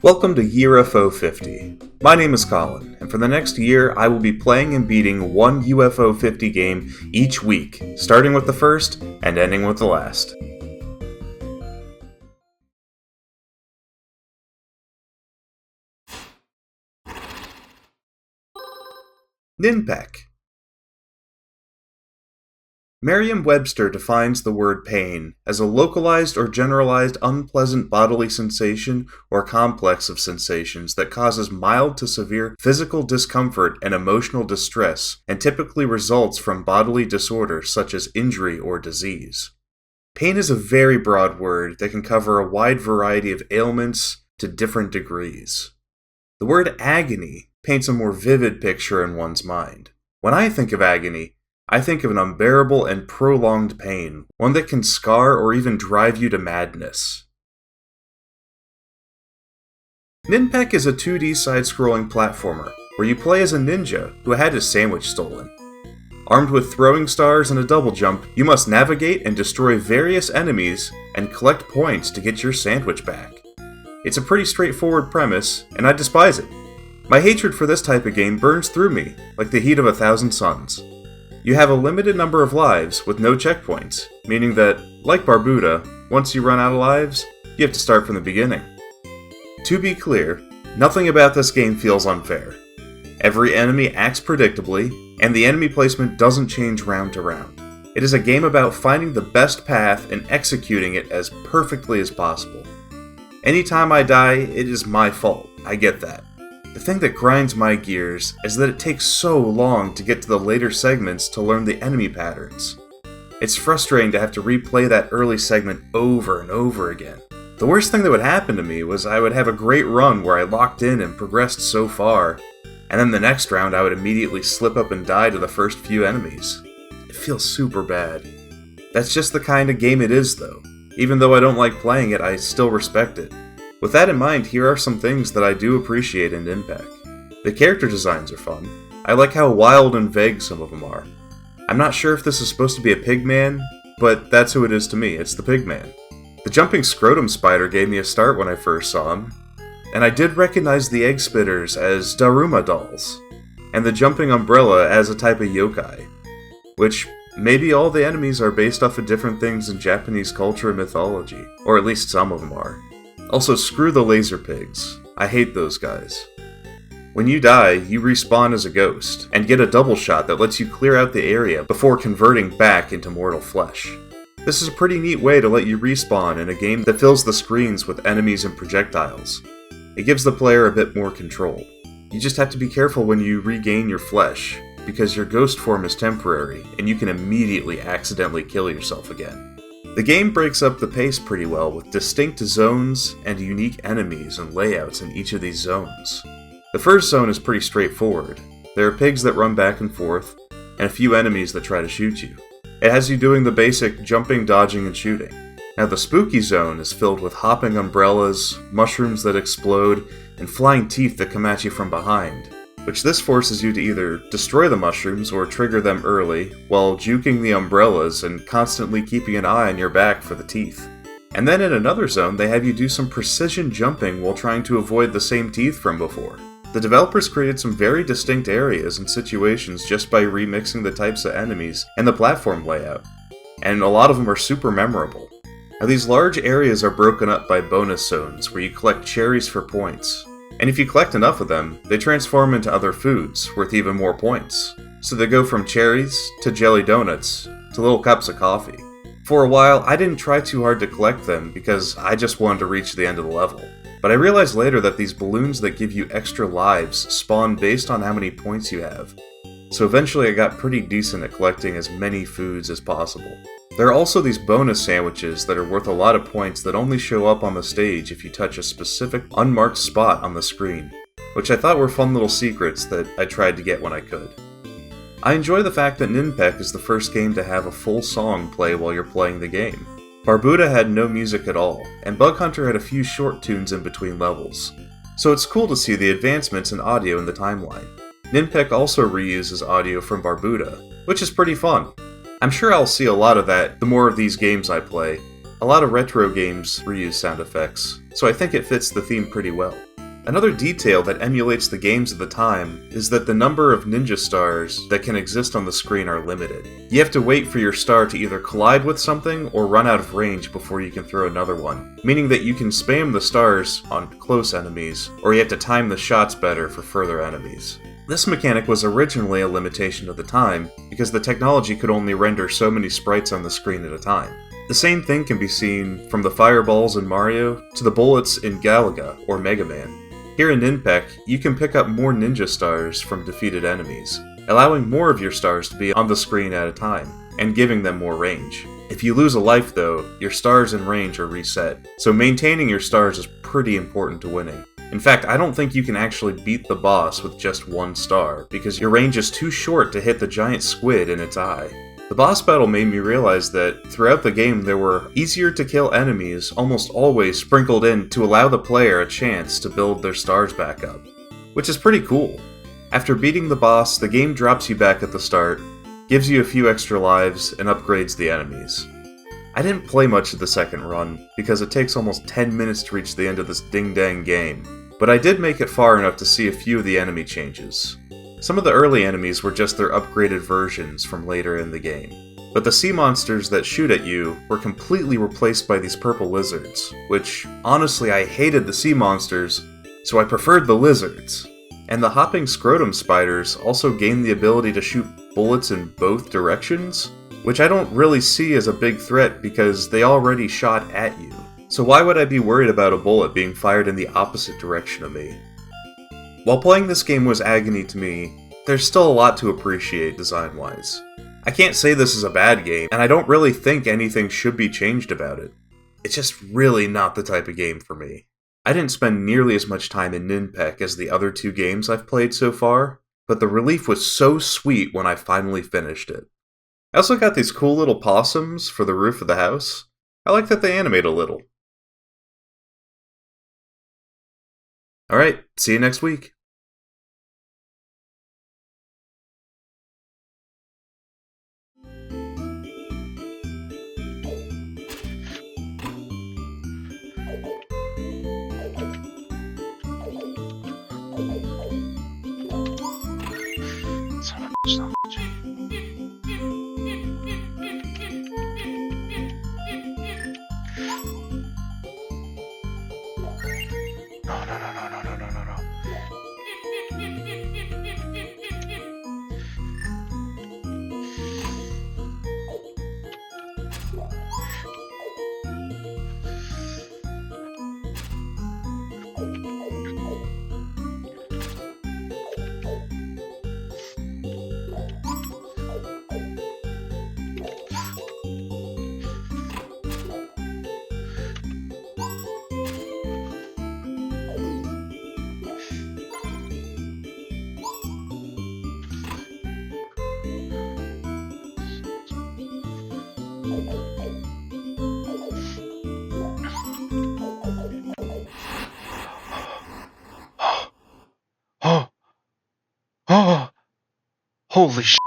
Welcome to UFO 50. My name is Colin, and for the next year I will be playing and beating one UFO 50 game each week, starting with the first and ending with the last. Ninpek. Merriam-Webster defines the word pain as a localized or generalized unpleasant bodily sensation or complex of sensations that causes mild to severe physical discomfort and emotional distress and typically results from bodily disorders such as injury or disease. Pain is a very broad word that can cover a wide variety of ailments to different degrees. The word agony paints a more vivid picture in one's mind. When I think of agony, I think of an unbearable and prolonged pain, one that can scar or even drive you to madness. Ninpek is a 2D side-scrolling platformer, where you play as a ninja who had his sandwich stolen. Armed with throwing stars and a double jump, you must navigate and destroy various enemies and collect points to get your sandwich back. It's a pretty straightforward premise, and I despise it. My hatred for this type of game burns through me, like the heat of 1,000 suns. You have a limited number of lives with no checkpoints, meaning that, like Barbuda, once you run out of lives, you have to start from the beginning. To be clear, nothing about this game feels unfair. Every enemy acts predictably, and the enemy placement doesn't change round to round. It is a game about finding the best path and executing it as perfectly as possible. Anytime I die, it is my fault, I get that. The thing that grinds my gears is that it takes so long to get to the later segments to learn the enemy patterns. It's frustrating to have to replay that early segment over and over again. The worst thing that would happen to me was I would have a great run where I locked in and progressed so far, and then the next round I would immediately slip up and die to the first few enemies. It feels super bad. That's just the kind of game it is though. Even though I don't like playing it, I still respect it. With that in mind, here are some things that I do appreciate in Ninpek. The character designs are fun. I like how wild and vague some of them are. I'm not sure if this is supposed to be a pigman, but that's who it is to me, it's the pigman. The jumping scrotum spider gave me a start when I first saw him, and I did recognize the egg spitters as Daruma dolls, and the jumping umbrella as a type of yokai, which maybe all the enemies are based off of different things in Japanese culture and mythology, or at least some of them are. Also, screw the laser pigs. I hate those guys. When you die, you respawn as a ghost, and get a double shot that lets you clear out the area before converting back into mortal flesh. This is a pretty neat way to let you respawn in a game that fills the screens with enemies and projectiles. It gives the player a bit more control. You just have to be careful when you regain your flesh, because your ghost form is temporary, and you can immediately accidentally kill yourself again. The game breaks up the pace pretty well with distinct zones and unique enemies and layouts in each of these zones. The first zone is pretty straightforward. There are pigs that run back and forth, and a few enemies that try to shoot you. It has you doing the basic jumping, dodging, and shooting. Now the spooky zone is filled with hopping umbrellas, mushrooms that explode, and flying teeth that come at you from behind, which this forces you to either destroy the mushrooms or trigger them early, while juking the umbrellas and constantly keeping an eye on your back for the teeth. And then in another zone, they have you do some precision jumping while trying to avoid the same teeth from before. The developers created some very distinct areas and situations just by remixing the types of enemies and the platform layout, and a lot of them are super memorable. Now these large areas are broken up by bonus zones where you collect cherries for points. And if you collect enough of them, they transform into other foods, worth even more points. So they go from cherries, to jelly donuts, to little cups of coffee. For a while, I didn't try too hard to collect them because I just wanted to reach the end of the level. But I realized later that these balloons that give you extra lives spawn based on how many points you have. So eventually I got pretty decent at collecting as many foods as possible. There are also these bonus sandwiches that are worth a lot of points that only show up on the stage if you touch a specific unmarked spot on the screen, which I thought were fun little secrets that I tried to get when I could. I enjoy the fact that Ninpek is the first game to have a full song play while you're playing the game. Barbuda had no music at all, and Bug Hunter had a few short tunes in between levels, so it's cool to see the advancements in audio in the timeline. Ninpek also reuses audio from Barbuda, which is pretty fun. I'm sure I'll see a lot of that the more of these games I play, A lot of retro games reuse sound effects, so I think it fits the theme pretty well. Another detail that emulates the games of the time is that the number of ninja stars that can exist on the screen are limited. You have to wait for your star to either collide with something or run out of range before you can throw another one, meaning that you can spam the stars on close enemies, or you have to time the shots better for further enemies. This mechanic was originally a limitation of the time, because the technology could only render so many sprites on the screen at a time. The same thing can be seen from the fireballs in Mario to the bullets in Galaga or Mega Man. Here in Ninpek, you can pick up more ninja stars from defeated enemies, allowing more of your stars to be on the screen at a time, and giving them more range. If you lose a life though, your stars and range are reset, so maintaining your stars is pretty important to winning. In fact, I don't think you can actually beat the boss with just one star, because your range is too short to hit the giant squid in its eye. The boss battle made me realize that throughout the game there were easier to kill enemies almost always sprinkled in to allow the player a chance to build their stars back up, which is pretty cool. After beating the boss, the game drops you back at the start, gives you a few extra lives, and upgrades the enemies. I didn't play much of the second run, because it takes almost 10 minutes to reach the end of this ding-dang game, but I did make it far enough to see a few of the enemy changes. Some of the early enemies were just their upgraded versions from later in the game, but the sea monsters that shoot at you were completely replaced by these purple lizards, which, honestly, I hated the sea monsters, so I preferred the lizards. And the hopping scrotum spiders also gained the ability to shoot bullets in both directions, which I don't really see as a big threat because they already shot at you. So why would I be worried about a bullet being fired in the opposite direction of me? While playing this game was agony to me, there's still a lot to appreciate design-wise. I can't say this is a bad game, and I don't really think anything should be changed about it. It's just really not the type of game for me. I didn't spend nearly as much time in Ninpek as the other two games I've played so far, but the relief was so sweet when I finally finished it. I also got these cool little possums for the roof of the house. I like that they animate a little. Alright, see you next week. Oh, holy shit.